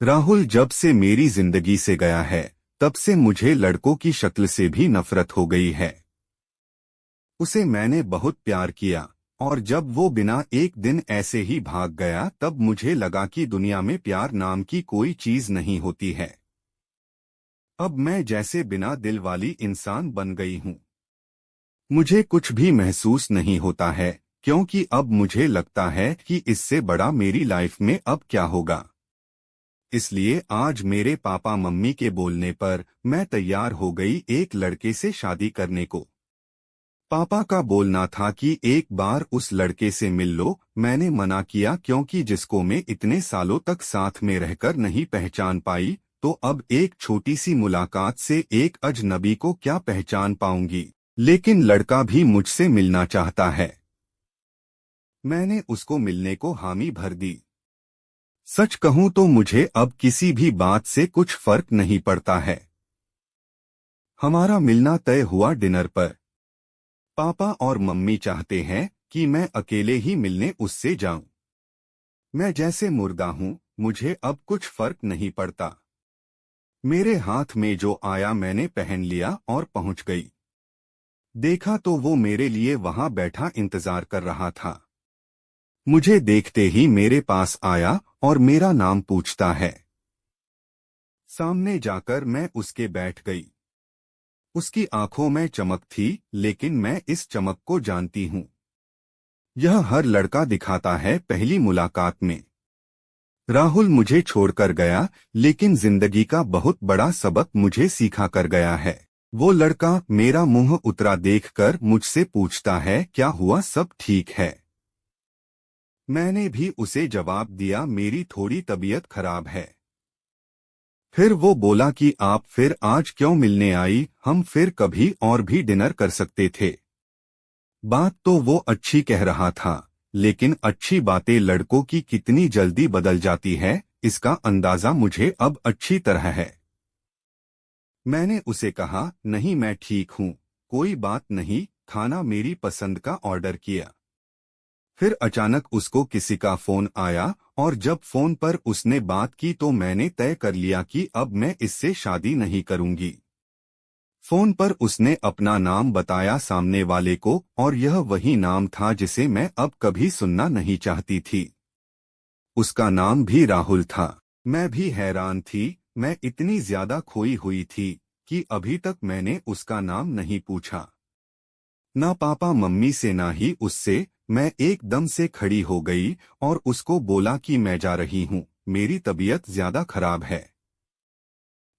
राहुल जब से मेरी जिंदगी से गया है तब से मुझे लड़कों की शक्ल से भी नफरत हो गई है। उसे मैंने बहुत प्यार किया और जब वो बिना एक दिन ऐसे ही भाग गया तब मुझे लगा कि दुनिया में प्यार नाम की कोई चीज नहीं होती है। अब मैं जैसे बिना दिल वाली इंसान बन गई हूँ। मुझे कुछ भी महसूस नहीं होता है क्योंकि अब मुझे लगता है कि इससे बड़ा मेरी लाइफ में अब क्या होगा। इसलिए आज मेरे पापा मम्मी के बोलने पर मैं तैयार हो गई एक लड़के से शादी करने को। पापा का बोलना था कि एक बार उस लड़के से मिल लो। मैंने मना किया क्योंकि जिसको मैं इतने सालों तक साथ में रहकर नहीं पहचान पाई तो अब एक छोटी सी मुलाकात से एक अजनबी को क्या पहचान पाऊंगी। लेकिन लड़का भी मुझसे मिलना चाहता है। मैंने उसको मिलने को हामी भर दी। सच कहूं तो मुझे अब किसी भी बात से कुछ फर्क नहीं पड़ता है। हमारा मिलना तय हुआ डिनर पर। पापा और मम्मी चाहते हैं कि मैं अकेले ही मिलने उससे जाऊं। मैं जैसे मुर्दा हूं, मुझे अब कुछ फर्क नहीं पड़ता। मेरे हाथ में जो आया मैंने पहन लिया और पहुंच गई। देखा तो वो मेरे लिए वहां बैठा इंतजार कर रहा था। मुझे देखते ही मेरे पास आया और मेरा नाम पूछता है। सामने जाकर मैं उसके बैठ गई। उसकी आंखों में चमक थी लेकिन मैं इस चमक को जानती हूँ। यह हर लड़का दिखाता है पहली मुलाकात में। राहुल मुझे छोड़कर गया लेकिन जिंदगी का बहुत बड़ा सबक मुझे सिखा कर गया है। वो लड़का मेरा मुंह उतरा देखकर मुझसे पूछता है क्या हुआ, सब ठीक है। मैंने भी उसे जवाब दिया मेरी थोड़ी तबीयत खराब है। फिर वो बोला कि आप फिर आज क्यों मिलने आई, हम फिर कभी और भी डिनर कर सकते थे। बात तो वो अच्छी कह रहा था लेकिन अच्छी बातें लड़कों की कितनी जल्दी बदल जाती है इसका अंदाजा मुझे अब अच्छी तरह है। मैंने उसे कहा नहीं मैं ठीक हूँ, कोई बात नहीं, खाना मेरी पसंद का ऑर्डर किया। फिर अचानक उसको किसी का फोन आया और जब फोन पर उसने बात की तो मैंने तय कर लिया कि अब मैं इससे शादी नहीं करूंगी। फोन पर उसने अपना नाम बताया सामने वाले को और यह वही नाम था जिसे मैं अब कभी सुनना नहीं चाहती थी। उसका नाम भी राहुल था। मैं भी हैरान थी, मैं इतनी ज्यादा खोई हुई थी कि अभी तक मैंने उसका नाम नहीं पूछा। ना पापा मम्मी से ना ही उससे। मैं एकदम से खड़ी हो गई और उसको बोला कि मैं जा रही हूँ, मेरी तबीयत ज्यादा खराब है।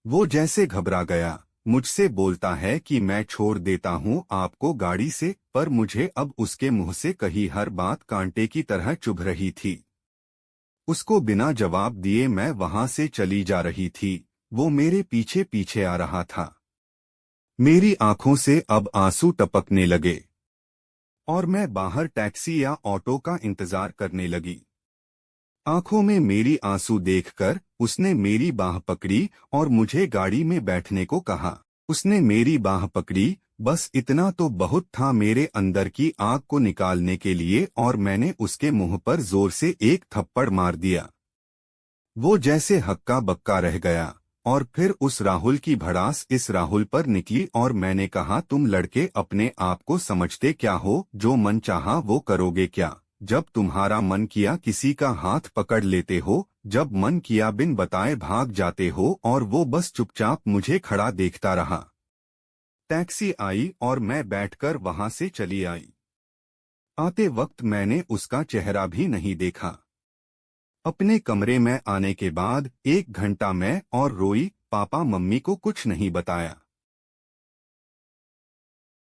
वो जैसे घबरा गया, मुझसे बोलता है कि मैं छोड़ देता हूँ आपको गाड़ी से, पर मुझे अब उसके मुंह से कही हर बात कांटे की तरह चुभ रही थी। उसको बिना जवाब दिए मैं वहां से चली जा रही थी। वो मेरे पीछे पीछे आ रहा था। मेरी आंखों से अब आंसू टपकने लगे और मैं बाहर टैक्सी या ऑटो का इंतजार करने लगी। आंखों में मेरी आंसू देखकर उसने मेरी बाह पकड़ी और मुझे गाड़ी में बैठने को कहा। उसने मेरी बाह पकड़ी, बस इतना तो बहुत था मेरे अंदर की आग को निकालने के लिए और मैंने उसके मुंह पर जोर से एक थप्पड़ मार दिया। वो जैसे हक्का बक्का रह गया और फिर उस राहुल की भड़ास इस राहुल पर निकली और मैंने कहा तुम लड़के अपने आप को समझते क्या हो, जो मन चाहा वो करोगे क्या। जब तुम्हारा मन किया किसी का हाथ पकड़ लेते हो, जब मन किया बिन बताए भाग जाते हो और वो बस चुपचाप मुझे खड़ा देखता रहा। टैक्सी आई और मैं बैठकर वहां से चली आई। आते वक्त मैंने उसका चेहरा भी नहीं देखा। अपने कमरे में आने के बाद 1 घंटा मैं और रोई, पापा मम्मी को कुछ नहीं बताया।